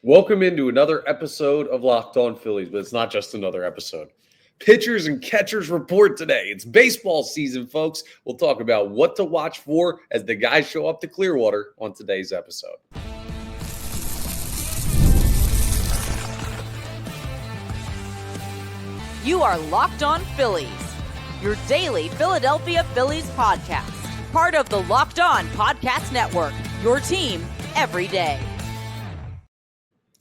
Welcome into another episode of Locked On Phillies, but it's not just another episode. Pitchers and catchers report today. It's baseball season, folks. We'll talk about what to watch for as the guys show up to Clearwater on today's episode. You are Locked On Phillies, your daily Philadelphia Phillies podcast. Part of the Locked On Podcast Network, your team every day.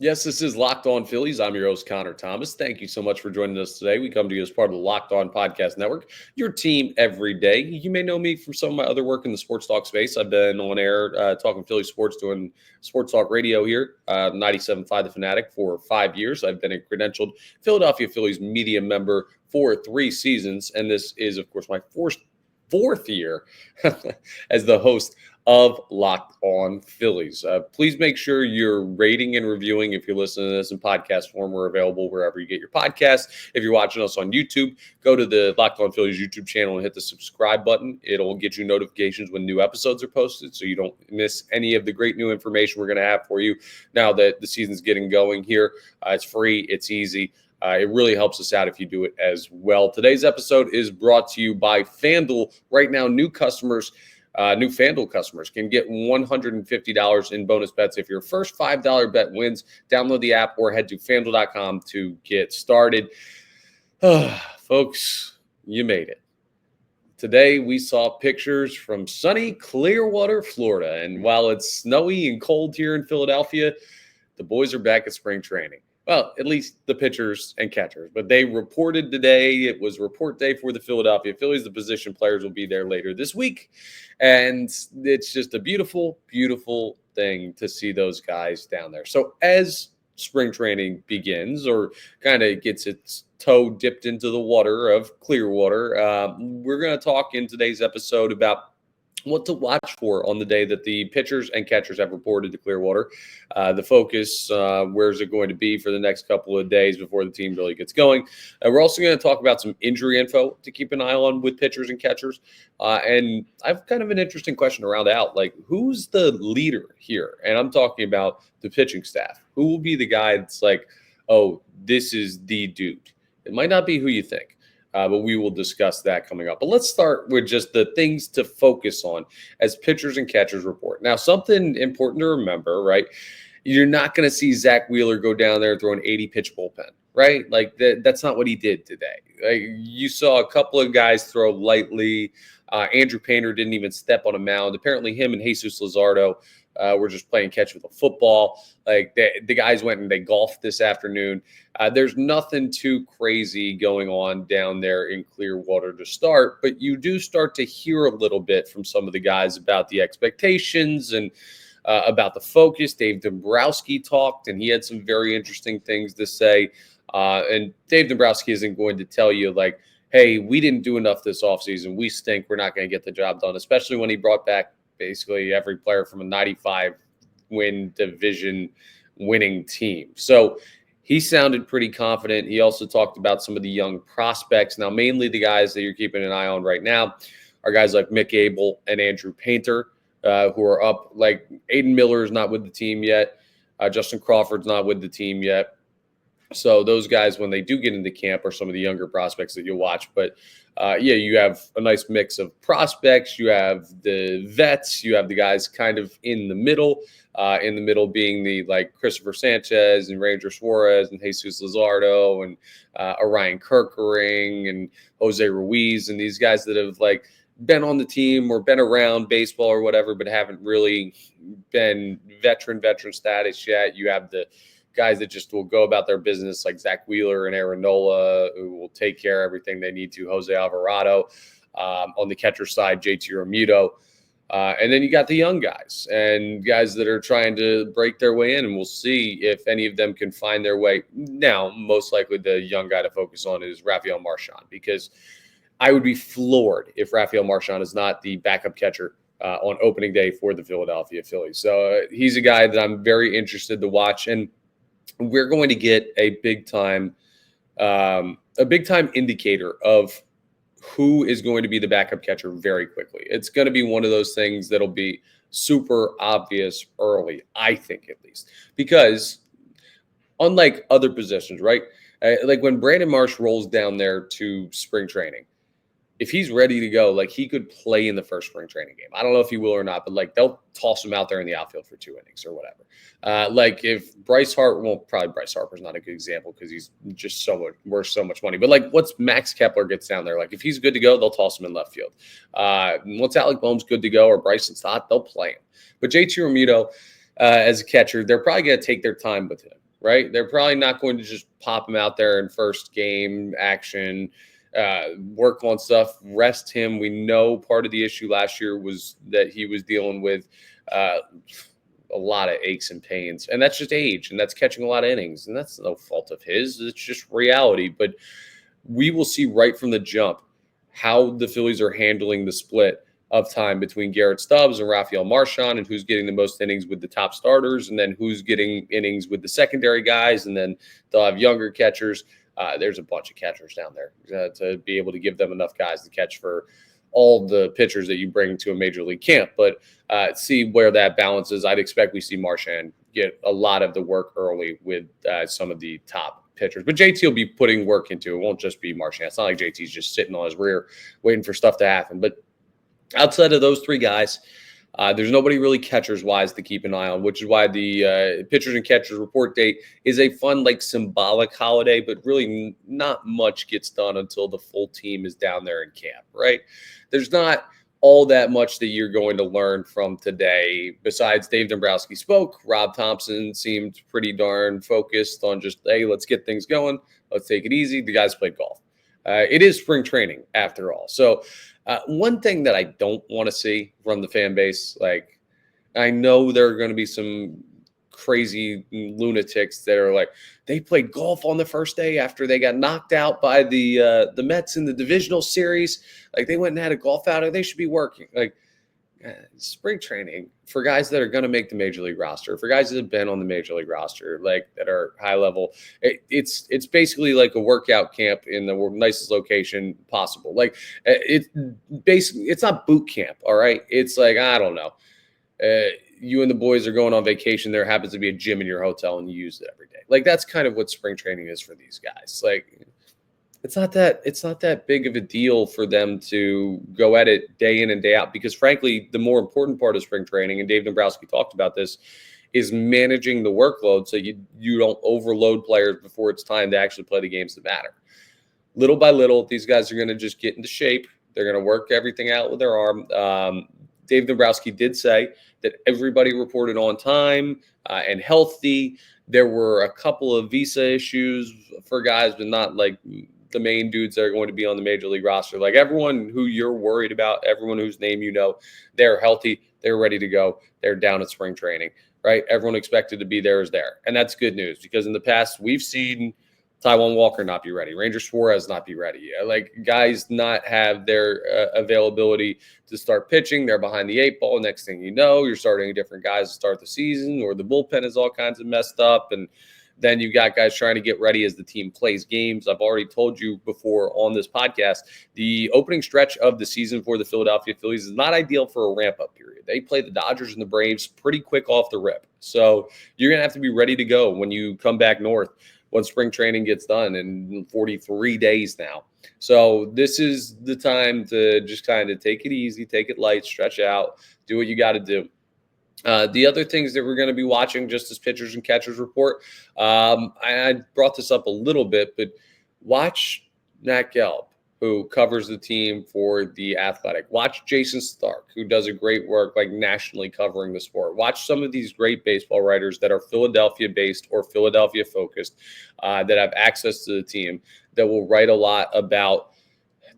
Yes, this is Locked On Phillies. I'm your host, Connor Thomas. Thank you so much for joining us today. We come to you as part of the Locked On Podcast Network, your team every day. You may know me from some of my other work in the sports talk space. I've been on air talking Philly sports, doing sports talk radio here, 97.5 The Fanatic for 5 years. I've been a credentialed Philadelphia Phillies media member for 3 seasons, and this is, of course, my fourth year as the host of Locked On Phillies. Please make sure you're rating and reviewing if you're listening to this in podcast form. We're available wherever you get your podcasts. If you're watching us on YouTube, go to the Locked On Phillies YouTube channel and hit the subscribe button. It'll get you notifications when new episodes are posted so you don't miss any of the great new information we're going to have for you now that the season's getting going here. It's free. It's easy. It really helps us out if you do it as well. Today's episode is brought to you by FanDuel. Right now, new FanDuel customers can get $150 in bonus bets if your first $5 bet wins. Download the app or head to FanDuel.com to get started. Folks, you made it. Today, we saw pictures from sunny Clearwater, Florida. And while it's snowy and cold here in Philadelphia, the boys are back at spring training. Well, at least the pitchers and catchers. But they reported today. It was report day for the Philadelphia Phillies. The position players will be there later this week. And it's just a beautiful, beautiful thing to see those guys down there. So as spring training begins or kind of gets its toe dipped into the water of Clearwater, we're going to talk in today's episode about what to watch for on the day that the pitchers and catchers have reported to Clearwater. The focus, where's it going to be for the next couple of days before the team really gets going. We're also going to talk about some injury info to keep an eye on with pitchers and catchers. And I've kind of an interesting question to round out. Like, who's the leader here? And I'm talking about the pitching staff. Who will be the guy that's like, oh, this is the dude? It might not be who you think. But we will discuss that coming up. But let's start with just the things to focus on as pitchers and catchers report. Now, something important to remember, right? You're not going to see Zach Wheeler go down there and throw an 80-pitch bullpen, right? Like, that's not what he did today. You saw a couple of guys throw lightly. Andrew Painter didn't even step on a mound. Apparently, him and Jesus Luzardo were just playing catch with a football. Like, the guys went and they golfed this afternoon. There's nothing too crazy going on down there in Clearwater to start, but you do start to hear a little bit from some of the guys about the expectations and about the focus. Dave Dombrowski talked, and he had some very interesting things to say. And Dave Dombrowski isn't going to tell you, like, hey, we didn't do enough this offseason. We stink. We're not going to get the job done, especially when he brought back basically every player from a 95-win division winning team. So he sounded pretty confident. He also talked about some of the young prospects. Now, mainly the guys that you're keeping an eye on right now are guys like Mick Abel and Andrew Painter, who are up. Like, Aiden Miller is not with the team yet. Justin Crawford's not with the team yet. So those guys, when they do get into camp, are some of the younger prospects that you'll watch. But, you have a nice mix of prospects. You have the vets. You have the guys kind of in the middle being the, like, Christopher Sanchez and Ranger Suarez and Jesus Luzardo and Orion Kerkering and Jose Ruiz and these guys that have, like, been on the team or been around baseball or whatever, but haven't really been veteran status yet. You have the guys that just will go about their business, like Zach Wheeler and Aaron Nola, who will take care of everything they need to. Jose Alvarado. On the catcher side, JT Realmuto. And then you got the young guys and guys that are trying to break their way in, and we'll see if any of them can find their way. Now, most likely the young guy to focus on is Rafael Marchand, because I would be floored if Rafael Marchand is not the backup catcher on opening day for the Philadelphia Phillies. So he's a guy that I'm very interested to watch, and we're going to get a big time indicator of who is going to be the backup catcher very quickly. It's going to be one of those things that'll be super obvious early, I think, at least, because unlike other positions, right? Like when Brandon Marsh rolls down there to spring training, if he's ready to go, like he could play in the first spring training game. I don't know if he will or not, but like they'll toss him out there in the outfield for 2 innings or whatever. Like if Bryce Hart, well, probably Bryce Harper's not a good example because he's just so much worth so much money. But like once Max Kepler gets down there, like if he's good to go, they'll toss him in left field. Once Alec Boehm's good to go or Bryson's not, they'll play him. But JT Realmuto as a catcher, they're probably going to take their time with him, right? They're probably not going to just pop him out there in first game action. Work on stuff, rest him. We know part of the issue last year was that he was dealing with a lot of aches and pains, and that's just age, and that's catching a lot of innings, and that's no fault of his. It's just reality. But we will see right from the jump how the Phillies are handling the split of time between Garrett Stubbs and Rafael Marchand, and who's getting the most innings with the top starters, and then who's getting innings with the secondary guys, and then they'll have younger catchers. There's a bunch of catchers down there to be able to give them enough guys to catch for all the pitchers that you bring to a major league camp. But see where that balance is. I'd expect we see Marchand get a lot of the work early with some of the top pitchers. But JT will be putting work into it. It won't just be Marchand. It's not like JT's just sitting on his rear waiting for stuff to happen. But outside of those three guys, there's nobody really catchers-wise to keep an eye on, which is why the pitchers and catchers report date is a fun, like, symbolic holiday, but really not much gets done until the full team is down there in camp, right? There's not all that much that you're going to learn from today. Besides, Dave Dombrowski spoke. Rob Thompson seemed pretty darn focused on just, hey, let's get things going. Let's take it easy. The guys played golf. It is spring training, after all. So one thing that I don't want to see from the fan base, like I know there are going to be some crazy lunatics that are like, they played golf on the first day after they got knocked out by the Mets in the divisional series. Like they went and had a golf outing. They should be working. Like spring training for guys that are going to make the major league roster, for guys that have been on the major league roster, like that are high level. It's basically like a workout camp in the nicest location possible. Like it's basically, it's not boot camp. All right. It's like, I don't know. You and the boys are going on vacation. There happens to be a gym in your hotel and you use it every day. Like that's kind of what spring training is for these guys. Like it's not that big of a deal for them to go at it day in and day out, because frankly, the more important part of spring training, and Dave Dombrowski talked about this, is managing the workload so you don't overload players before it's time to actually play the games that matter. Little by little, these guys are going to just get into shape. They're going to work everything out with their arm. Dave Dombrowski did say that everybody reported on time and healthy. There were a couple of visa issues for guys, but not like the main dudes that are going to be on the major league roster. Like everyone who you're worried about, everyone whose name you know, they're healthy, they're ready to go, they're down at spring training, right? Everyone expected to be there is there. And that's good news, because in the past we've seen Taijuan Walker not be ready, Ranger Suarez not be ready, like guys not have their availability to start pitching. They're behind the eight ball. Next thing you know, you're starting different guys to start the season, or the bullpen is all kinds of messed up, and then you've got guys trying to get ready as the team plays games. I've already told you before on this podcast, the opening stretch of the season for the Philadelphia Phillies is not ideal for a ramp-up period. They play the Dodgers and the Braves pretty quick off the rip. So you're going to have to be ready to go when you come back north, when spring training gets done in 43 days now. So this is the time to just kind of take it easy, take it light, stretch out, do what you got to do. The other things that we're going to be watching just as pitchers and catchers report, I brought this up a little bit, but watch Nat Gelb, who covers the team for The Athletic. Watch Jason Stark, who does a great work like nationally covering the sport. Watch some of these great baseball writers that are Philadelphia-based or Philadelphia-focused that have access to the team, that will write a lot about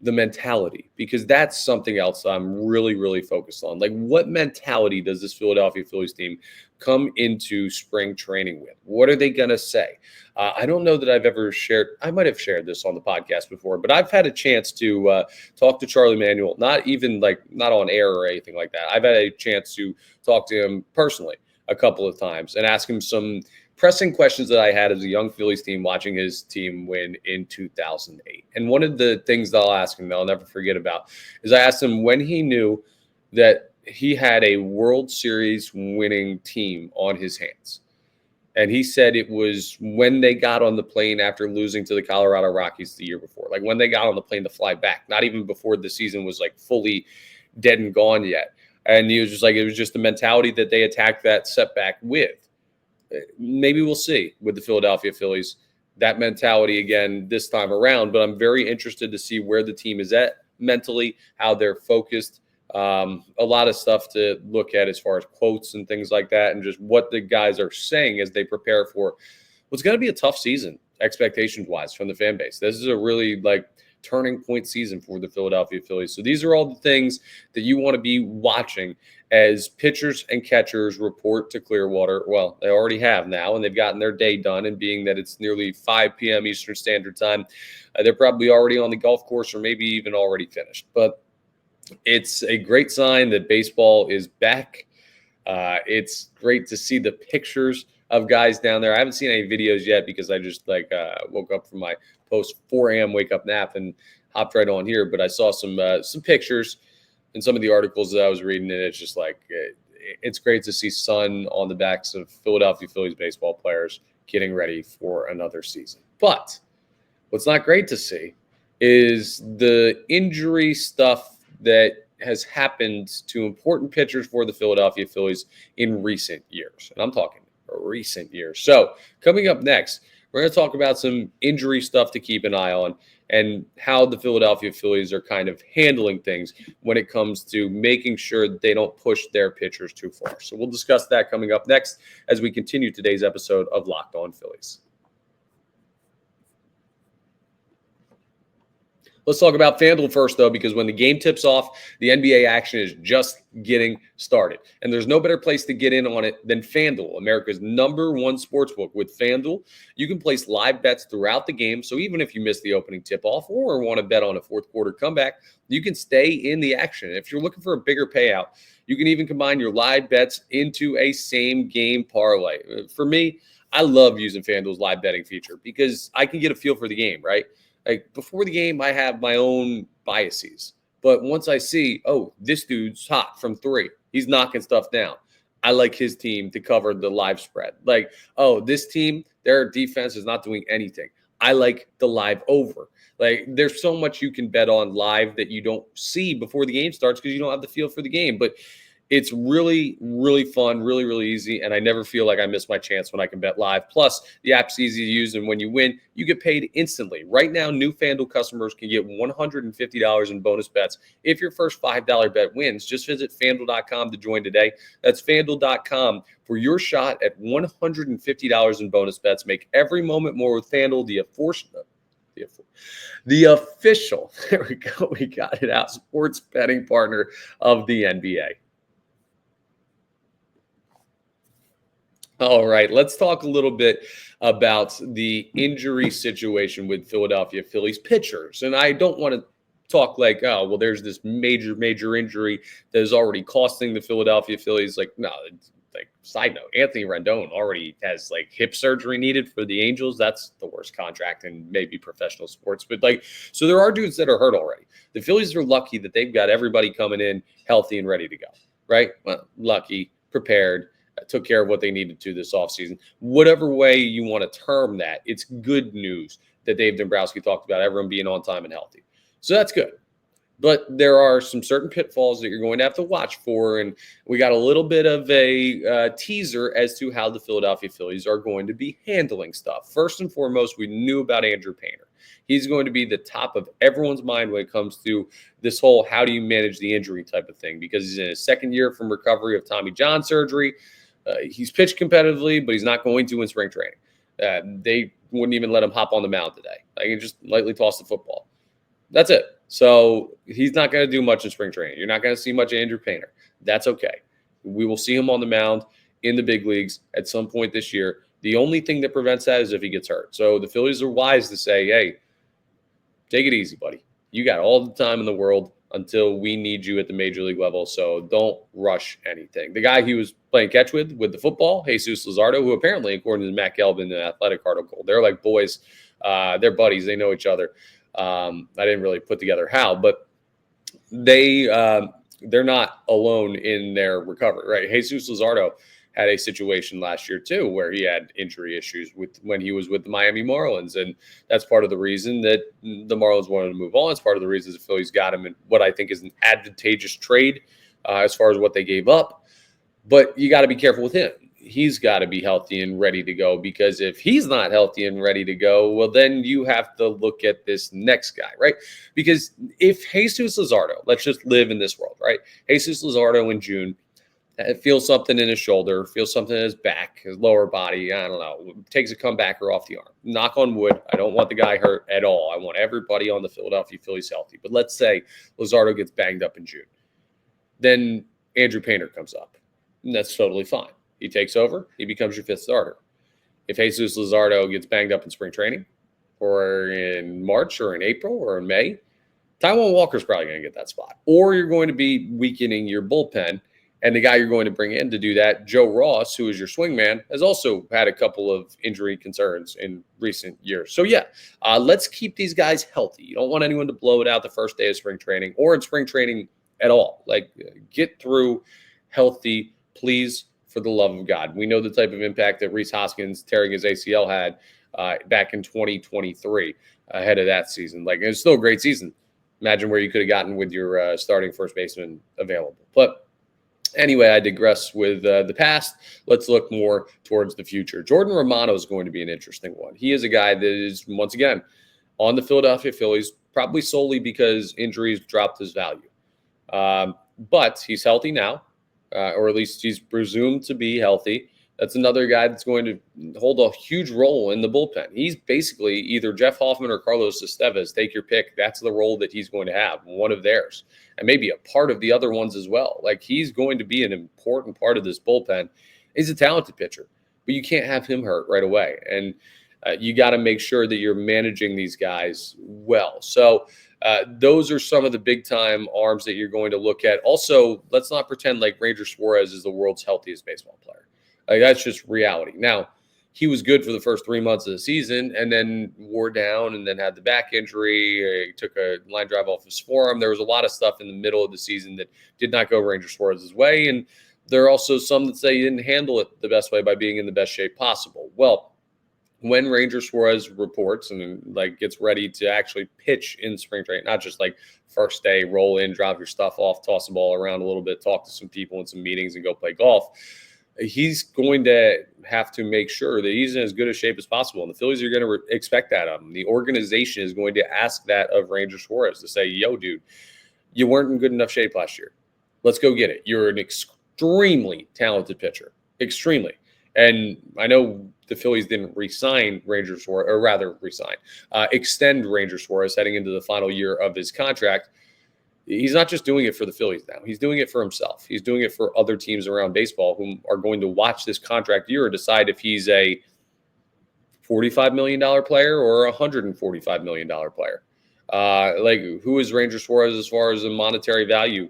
the mentality, because that's something else I'm really, really focused on. Like, what mentality does this Philadelphia Phillies team come into spring training with? What are they going to say? I don't know that I've ever shared. I might have shared this on the podcast before, but I've had a chance to talk to Charlie Manuel, not on air or anything like that. I've had a chance to talk to him personally a couple of times and ask him some pressing questions that I had as a young Phillies team watching his team win in 2008. And one of the things that I'll ask him that I'll never forget about is I asked him when he knew that he had a World Series winning team on his hands. And he said it was when they got on the plane after losing to the Colorado Rockies the year before, like when they got on the plane to fly back, not even before the season was like fully dead and gone yet. And he was just like, it was just the mentality that they attacked that setback with. Maybe we'll see with the Philadelphia Phillies that mentality again this time around, but I'm very interested to see where the team is at mentally, how they're focused. A lot of stuff to look at as far as quotes and things like that, and just what the guys are saying as they prepare for what's going to be a tough season, expectations wise, from the fan base. This is a really like turning point season for the Philadelphia Phillies. So these are all the things that you want to be watching as pitchers and catchers report to Clearwater. Well, they already have now, and they've gotten their day done. And being that it's nearly 5 p.m. Eastern Standard Time, they're probably already on the golf course or maybe even already finished. But it's a great sign that baseball is back. It's great to see the pictures of guys down there. I haven't seen any videos yet because I just woke up from my post 4 a.m. wake up nap and hopped right on here. But I saw some pictures in some of the articles that I was reading, and it's just like it's great to see sun on the backs of Philadelphia Phillies baseball players getting ready for another season. But what's not great to see is the injury stuff that has happened to important pitchers for the Philadelphia Phillies in recent years. And I'm talking recent years. So coming up next, we're going to talk about some injury stuff to keep an eye on and how the Philadelphia Phillies are kind of handling things when it comes to making sure that they don't push their pitchers too far. So we'll discuss that coming up next as we continue today's episode of Locked On Phillies. Let's talk about FanDuel first, though, because when the game tips off, the NBA action is just getting started. And there's no better place to get in on it than FanDuel, America's #1 sportsbook. With FanDuel, you can place live bets throughout the game. So even if you miss the opening tip-off or want to bet on a fourth quarter comeback, you can stay in the action. If you're looking for a bigger payout, you can even combine your live bets into a same-game parlay. For me, I love using FanDuel's live betting feature because I can get a feel for the game, right? Like before the game, I have my own biases. But once I see, oh, this dude's hot from 3, he's knocking stuff down, I like his team to cover the live spread. Like, oh, this team, their defense is not doing anything, I like the live over. Like there's so much you can bet on live that you don't see before the game starts because you don't have the feel for the game. But it's really, really fun, really, really easy, and I never feel like I miss my chance when I can bet live. Plus, the app's easy to use, and when you win, you get paid instantly. Right now, new FanDuel customers can get $150 in bonus bets if your first $5 bet wins. Just visit FanDuel.com to join today. That's FanDuel.com for your shot at $150 in bonus bets. Make every moment more with FanDuel, the official, there we go, we got it out, sports betting partner of the NBA. All right, let's talk a little bit about the injury situation with Philadelphia Phillies pitchers. And I don't want to talk like, oh, well, there's this major injury that is already costing the Philadelphia Phillies. Like, no, like side note, Anthony Rendon already has like hip surgery needed for the Angels. That's the worst contract in maybe professional sports. But like, so there are dudes that are hurt already. The Phillies are lucky that they've got everybody coming in healthy and ready to go, right? Well, lucky, prepared, took care of what they needed to this offseason. Whatever way you want to term that, it's good news that Dave Dombrowski talked about everyone being on time and healthy. So that's good. But there are some certain pitfalls that you're going to have to watch for, and we got a little bit of a teaser as to how the Philadelphia Phillies are going to be handling stuff. First and foremost, we knew about Andrew Painter. He's going to be the top of everyone's mind when it comes to this whole how do you manage the injury type of thing, because he's in his second year from recovery of Tommy John surgery. He's pitched competitively, but he's not going to in spring training. They wouldn't even let him hop on the mound today. Like, he just lightly tossed the football. That's it. So he's not going to do much in spring training. You're not going to see much of Andrew Painter. That's okay. We will see him on the mound in the big leagues at some point this year. The only thing that prevents that is if he gets hurt. So the Phillies are wise to say, hey, take it easy, buddy. You got all the time in the world until we need you at the major league level. So don't rush anything. The guy he was playing catch with the football, Jesus Luzardo, who apparently, according to Matt Gelb in the Athletic article, they're like boys. They're buddies. They know each other. I didn't really put together how, but they're not alone in their recovery, right? Jesus Luzardo had a situation last year too where he had injury issues when he was with the Miami Marlins, and that's part of the reason that the Marlins wanted to move on. It's part of the reasons the Phillies got him in what I think is an advantageous trade as far as what they gave up. But you got to be careful with him. He's got to be healthy and ready to go, because if he's not healthy and ready to go, well, then you have to look at this next guy, right? Because if Jesus Luzardo, let's just live in this world, right? Jesus Luzardo in June feels something in his shoulder, feels something in his back, his lower body, I don't know, takes a comebacker off the arm. Knock on wood, I don't want the guy hurt at all. I want everybody on the Philadelphia Phillies healthy. But let's say Luzardo gets banged up in June. Then Andrew Painter comes up, and that's totally fine. He takes over. He becomes your fifth starter. If Jesus Luzardo gets banged up in spring training or in March or in April or in May, Taijuan Walker's probably going to get that spot. Or you're going to be weakening your bullpen, and the guy you're going to bring in to do that, Joe Ross, who is your swingman, has also had a couple of injury concerns in recent years. So, yeah, let's keep these guys healthy. You don't want anyone to blow it out the first day of spring training or in spring training at all. Like, get through healthy, please. For the love of God. We know the type of impact that Rhys Hoskins tearing his ACL had back in 2023 ahead of that season. Like, it's still a great season. Imagine where you could have gotten with your starting first baseman available. But anyway, I digress with the past. Let's look more towards the future. Jordan Romano is going to be an interesting one. He is a guy that is, once again, on the Philadelphia Phillies, probably solely because injuries dropped his value. But he's healthy now. Or at least he's presumed to be healthy. That's another guy that's going to hold a huge role in the bullpen. He's basically either Jeff Hoffman or Carlos Estevez. Take your pick. That's the role that he's going to have, one of theirs, and maybe a part of the other ones as well. Like, he's going to be an important part of this bullpen. He's a talented pitcher, but you can't have him hurt right away. And you got to make sure that you're managing these guys well. So those are some of the big-time arms that you're going to look at. Also, let's not pretend like Ranger Suarez is the world's healthiest baseball player. Like, that's just reality. Now, he was good for the first 3 months of the season and then wore down and then had the back injury. He took a line drive off his forearm. There was a lot of stuff in the middle of the season that did not go Ranger Suarez's way. And there are also some that say he didn't handle it the best way by being in the best shape possible. Well, when Ranger Suarez reports and like gets ready to actually pitch in spring training, not just like first day, roll in, drop your stuff off, toss the ball around a little bit, talk to some people in some meetings and go play golf, he's going to have to make sure that he's in as good a shape as possible. And the Phillies are going to expect that of him. The organization is going to ask that of Ranger Suarez to say, yo, dude, you weren't in good enough shape last year. Let's go get it. You're an extremely talented pitcher. Extremely. And I know the Phillies didn't re-sign Ranger Suarez, or rather extend Ranger Suarez heading into the final year of his contract. He's not just doing it for the Phillies now. He's doing it for himself. He's doing it for other teams around baseball who are going to watch this contract year and decide if he's a $45 million player or a $145 million player. Like, who is Ranger Suarez as far as a monetary value?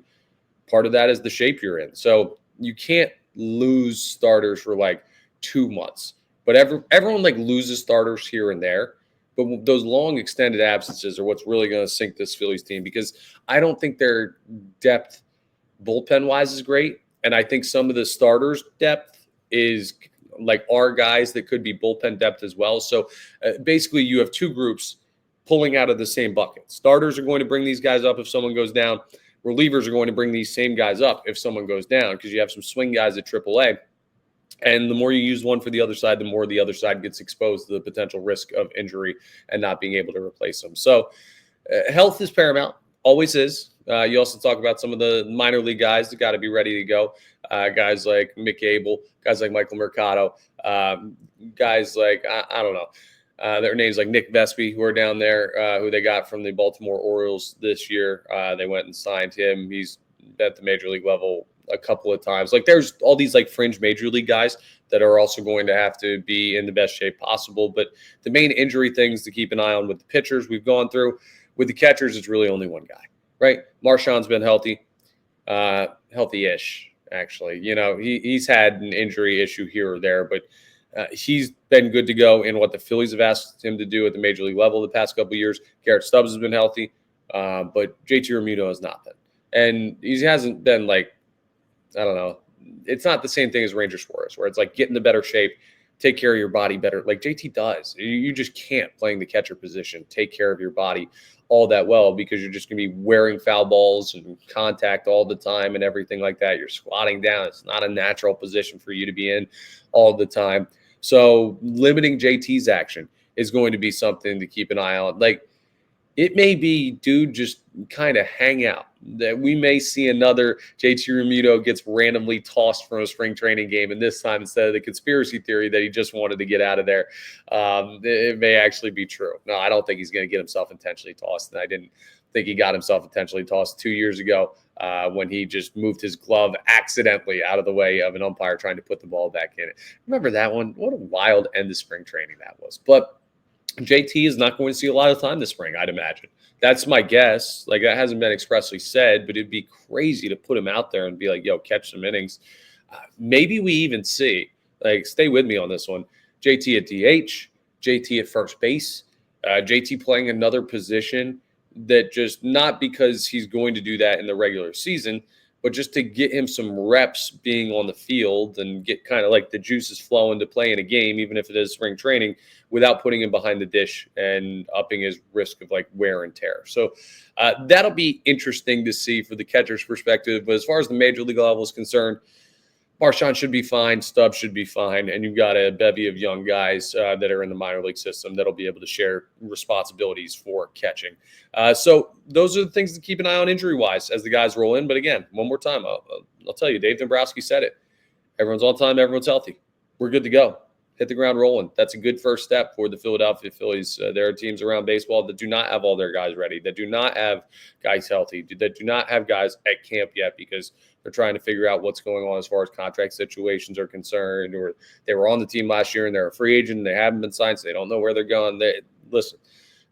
Part of that is the shape you're in. So you can't lose starters for like 2 months. But everyone like loses starters here and there. But those long extended absences are what's really going to sink this Phillies team, because I don't think their depth bullpen-wise is great. And I think some of the starters' depth is like our guys that could be bullpen depth as well. So basically you have two groups pulling out of the same bucket. Starters are going to bring these guys up if someone goes down. Relievers are going to bring these same guys up if someone goes down, because you have some swing guys at AAA. And the more you use one for the other side, the more the other side gets exposed to the potential risk of injury and not being able to replace them. So health is paramount, always is. You also talk about some of the minor league guys that got to be ready to go. Guys like Mick Abel, guys like Michael Mercado, guys like, I don't know. Their names like Nick Vespi, who are down there, who they got from the Baltimore Orioles this year. They went and signed him. He's at the major league level a couple of times. Like, there's all these like fringe major league guys that are also going to have to be in the best shape possible. But the main injury things to keep an eye on with the pitchers we've gone through. With the catchers, it's really only one guy, right? Marshawn's been healthy, healthy-ish, actually. You know, he's had an injury issue here or there, but he's been good to go in what the Phillies have asked him to do at the major league level the past couple of years. Garrett Stubbs has been healthy, but JT Realmuto has not been. And he hasn't been like, I don't know, it's not the same thing as Ranger Suarez, where it's like get into better shape, take care of your body better. Like JT does. You just can't, playing the catcher position, take care of your body all that well, because you're just going to be wearing foul balls and contact all the time and everything like that. You're squatting down. It's not a natural position for you to be in all the time. So limiting JT's action is going to be something to keep an eye on. Like, it may be, dude, just kind of hang out. That we may see another JT Realmuto gets randomly tossed from a spring training game, and this time, instead of the conspiracy theory that he just wanted to get out of there, it may actually be true. No, I don't think he's going to get himself intentionally tossed, and I didn't think he got himself intentionally tossed 2 years ago when he just moved his glove accidentally out of the way of an umpire trying to put the ball back in it. Remember that one? What a wild end of spring training that was. But JT is not going to see a lot of time this spring, I'd imagine. That's my guess. Like, that hasn't been expressly said, but it'd be crazy to put him out there and be like, yo, catch some innings. Maybe we even see, like, stay with me on this one, JT at DH, JT at first base, JT playing another position that, just not because he's going to do that in the regular season, but just to get him some reps being on the field and get kind of like the juices flowing to play in a game, even if it is spring training, without putting him behind the dish and upping his risk of like wear and tear. So that'll be interesting to see for the catcher's perspective. But as far as the major league level is concerned, Marchand should be fine, Stubbs should be fine, and you've got a bevy of young guys that are in the minor league system that'll be able to share responsibilities for catching. So those are the things to keep an eye on injury-wise as the guys roll in. But again, one more time, I'll tell you, Dave Dombrowski said it. Everyone's on time, everyone's healthy. We're good to go. Hit the ground rolling. That's a good first step for the Philadelphia Phillies. There are teams around baseball that do not have all their guys ready, that do not have guys healthy, that do not have guys at camp yet because they're trying to figure out what's going on as far as contract situations are concerned, or they were on the team last year and they're a free agent and they haven't been signed, so they don't know where they're going. Listen,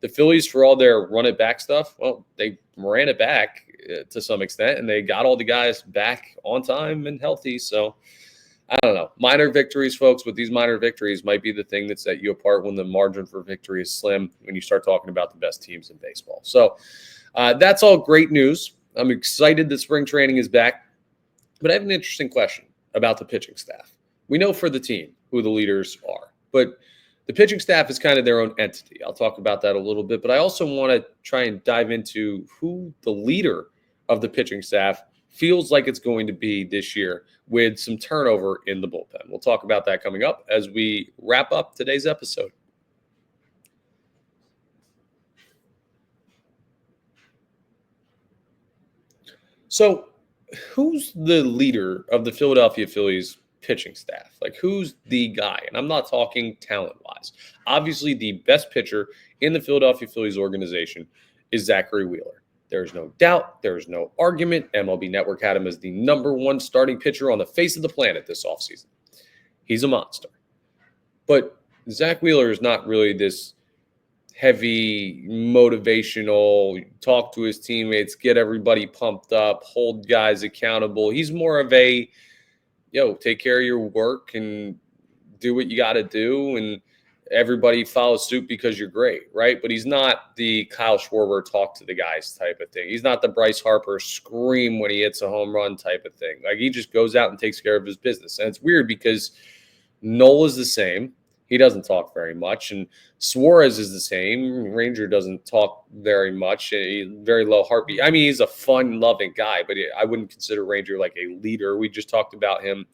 the Phillies, for all their run it back stuff, well, they ran it back to some extent, and they got all the guys back on time and healthy. So I don't know. Minor victories, folks, but these minor victories might be the thing that set you apart when the margin for victory is slim, when you start talking about the best teams in baseball. So that's all great news. I'm excited that spring training is back. But I have an interesting question about the pitching staff. We know for the team who the leaders are, but the pitching staff is kind of their own entity. I'll talk about that a little bit, but I also want to try and dive into who the leader of the pitching staff feels like it's going to be this year with some turnover in the bullpen. We'll talk about that coming up as we wrap up today's episode. So, who's the leader of the Philadelphia Phillies pitching staff? Like, who's the guy? And I'm not talking talent-wise. Obviously, the best pitcher in the Philadelphia Phillies organization is Zachary Wheeler. There's no doubt. There's no argument. MLB Network had him as the #1 starting pitcher on the face of the planet this offseason. He's a monster. But Zach Wheeler is not really this heavy, motivational, talk to his teammates, get everybody pumped up, hold guys accountable. He's more of a, take care of your work and do what you got to do, and everybody follows suit because you're great, right? But he's not the Kyle Schwarber talk to the guys type of thing. He's not the Bryce Harper scream when he hits a home run type of thing. Like, he just goes out and takes care of his business. And it's weird because Noel is the same. He doesn't talk very much. And Suarez is the same. Ranger doesn't talk very much. Very low heartbeat. I mean, he's a fun-loving guy, but I wouldn't consider Ranger like a leader. We just talked about him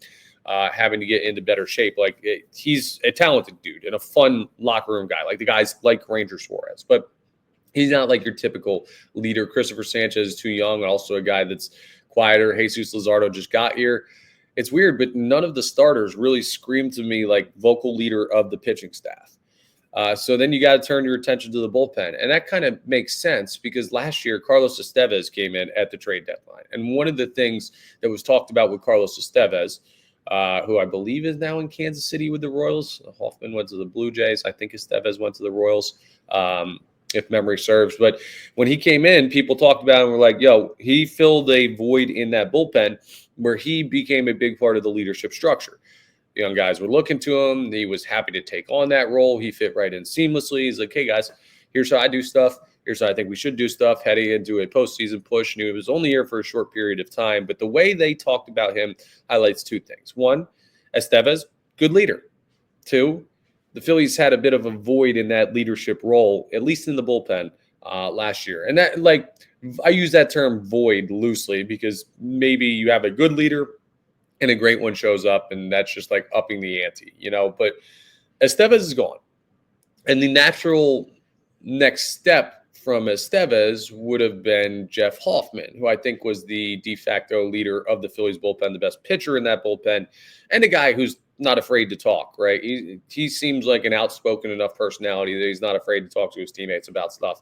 having to get into better shape. Like, he's a talented dude and a fun locker room guy. Like, the guys like Ranger Suarez. But he's not like your typical leader. Christopher Sanchez is too young, and also a guy that's quieter. Jesus Luzardo just got here. It's weird, but none of the starters really scream to me like vocal leader of the pitching staff. So then you got to turn your attention to the bullpen. And that kind of makes sense because last year, Carlos Estevez came in at the trade deadline. And one of the things that was talked about with Carlos Estevez, who I believe is now in Kansas City with the Royals. Hoffman went to the Blue Jays. I think Estevez went to the Royals, if memory serves. But when he came in, people talked about him and were like, he filled a void in that bullpen where he became a big part of the leadership structure. The young guys were looking to him. He was happy to take on that role. He fit right in seamlessly. He's like, hey, guys, here's how I do stuff. Here's how I think we should do stuff heading into a postseason push. And he was only here for a short period of time. But the way they talked about him highlights two things. One, Estevez, good leader. Two, the Phillies had a bit of a void in that leadership role, at least in the bullpen last year. And that, like, I use that term void loosely because maybe you have a good leader and a great one shows up, and that's just like upping the ante, But Estevez is gone. And the natural next step from Estevez would have been Jeff Hoffman, who I think was the de facto leader of the Phillies bullpen, the best pitcher in that bullpen, and a guy who's not afraid to talk, right? He seems like an outspoken enough personality that he's not afraid to talk to his teammates about stuff.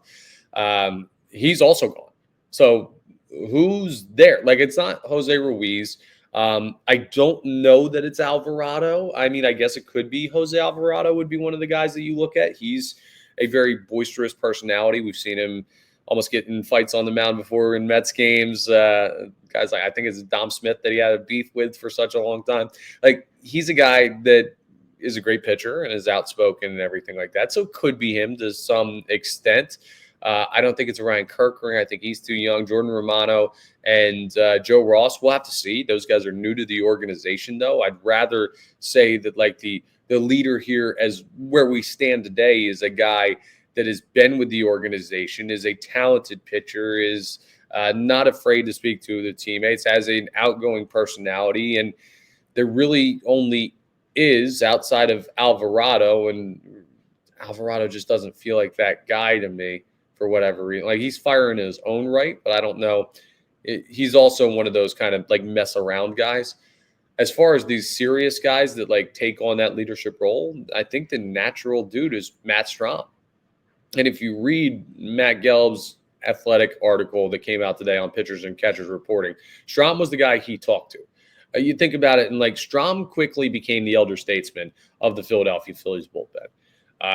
He's also gone. So who's there? Like, it's not Jose Ruiz. I don't know that it's Alvarado. I mean, I guess it could be Jose Alvarado would be one of the guys that you look at. He's a very boisterous personality. We've seen him almost get in fights on the mound before in Mets games. Guys like, I think it's Dom Smith that he had a beef with for such a long time. Like, he's a guy that is a great pitcher and is outspoken and everything like that. So it could be him to some extent. I don't think it's Ryan Kirkering. I think he's too young. Jordan Romano and Joe Ross, we'll have to see. Those guys are new to the organization, though. I'd rather say that, like, the leader here, as where we stand today, is a guy that has been with the organization, is a talented pitcher, is not afraid to speak to the teammates, has an outgoing personality, and there really only is, outside of Alvarado, and Alvarado just doesn't feel like that guy to me for whatever reason. Like, he's firing in his own right, but I don't know. He's also one of those kind of like mess around guys. As far as these serious guys that like take on that leadership role, I think the natural dude is Matt Strahm. And if you read Matt Gelb's Athletic article that came out today on pitchers and catchers reporting, Strahm was the guy he talked to. You think about it, and like Strahm quickly became the elder statesman of the Philadelphia Phillies bullpen.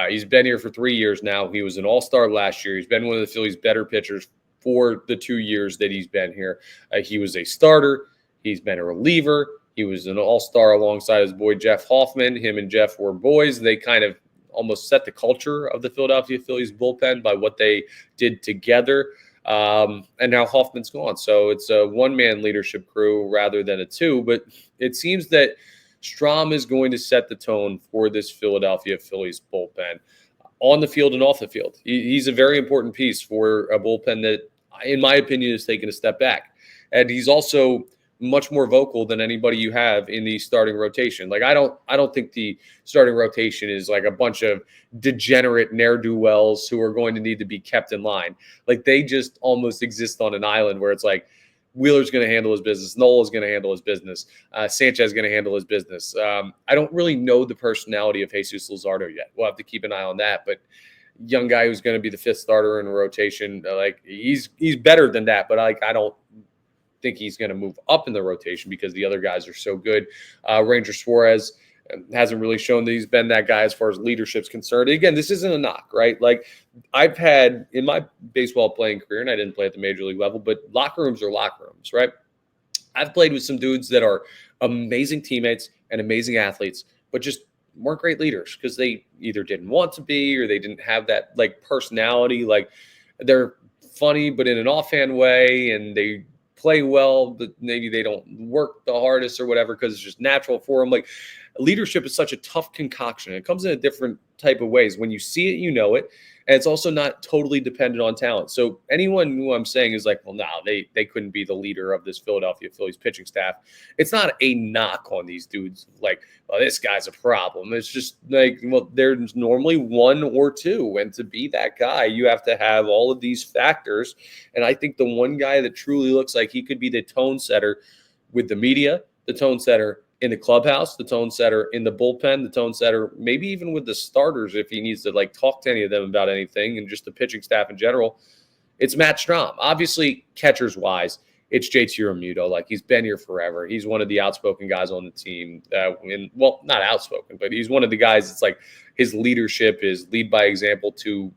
He's been here for 3 years now. He was an all-star last year. He's been one of the Phillies' better pitchers for the 2 years that he's been here. He was a starter. He's been a reliever. He was an all-star alongside his boy Jeff Hoffman. Him and Jeff were boys. They kind of almost set the culture of the Philadelphia Phillies bullpen by what they did together. And now Hoffman's gone. So it's a one-man leadership crew rather than a two. But it seems that Strahm is going to set the tone for this Philadelphia Phillies bullpen on the field and off the field. He's a very important piece for a bullpen that, in my opinion, has taken a step back. And he's also much more vocal than anybody you have in the starting rotation. Like, I don't think the starting rotation is like a bunch of degenerate ne'er-do-wells who are going to need to be kept in line. Like, they just almost exist on an island where it's like, Wheeler's going to handle his business. Nola's going to handle his business. Sanchez is going to handle his business. I don't really know the personality of Jesus Luzardo yet. We'll have to keep an eye on that. But young guy who's going to be the fifth starter in a rotation, like, he's better than that. But like, I don't think he's going to move up in the rotation because the other guys are so good. Ranger Suarez hasn't really shown that he's been that guy as far as leadership's concerned. Again, this isn't a knock, right? Like, I've had in my baseball playing career, and I didn't play at the major league level, but locker rooms are locker rooms, right? I've played with some dudes that are amazing teammates and amazing athletes, but just weren't great leaders because they either didn't want to be or they didn't have that like personality. Like, they're funny, but in an offhand way, and they play well, but maybe they don't work the hardest or whatever because it's just natural for them. Like, leadership is such a tough concoction. It comes in a different type of ways. When you see it, you know it. And it's also not totally dependent on talent. So anyone who I'm saying is like, well, no, they couldn't be the leader of this Philadelphia Phillies pitching staff. It's not a knock on these dudes. Like, well, this guy's a problem. It's just like, well, there's normally one or two. And to be that guy, you have to have all of these factors. And I think the one guy that truly looks like he could be the tone setter with the media, the tone setter in the clubhouse, the tone setter in the bullpen, the tone setter, maybe even with the starters if he needs to like talk to any of them about anything, and just the pitching staff in general, it's Matt Strahm. Obviously, catchers wise, it's JT Realmuto. Like, he's been here forever. He's one of the outspoken guys on the team. Well, not outspoken, but he's one of the guys. It's like his leadership is lead by example to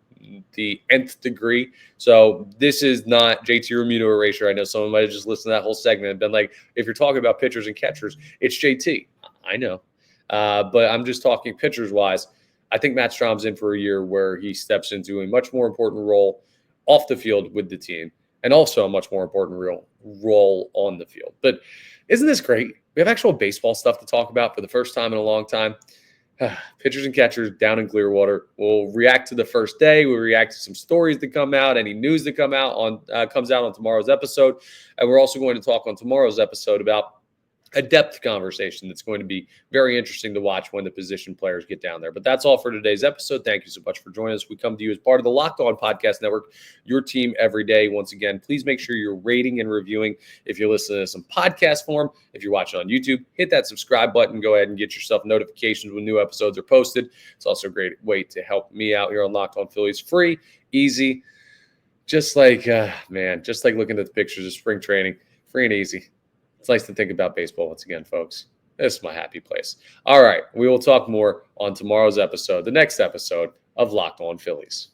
the nth degree. So this is not JT Realmuto erasure. I know someone might have just listened to that whole segment and been like, if you're talking about pitchers and catchers, it's JT. I know. But I'm just talking pitchers wise. I think Matt Strahm's in for a year where he steps into a much more important role off the field with the team, and also a much more important real role on the field. But isn't this great? We have actual baseball stuff to talk about for the first time in a long time. Pitchers and catchers down in Clearwater. We'll react to the first day. We'll react to some stories that come out, any news that comes out on tomorrow's episode. And we're also going to talk on tomorrow's episode about a depth conversation that's going to be very interesting to watch when the position players get down there. But that's all for today's episode. Thank you so much for joining us. We come to you as part of the Locked On Podcast Network, your team every day. Once again, please make sure you're rating and reviewing if you're listening to some podcast form. If you're watching on YouTube, hit that subscribe button. Go ahead and get yourself notifications when new episodes are posted. It's also a great way to help me out here on Locked On Phillies. Free, easy, just like looking at the pictures of spring training. Free and easy. It's nice to think about baseball once again, folks. This is my happy place. All right, we will talk more on tomorrow's episode, the next episode of Locked On Phillies.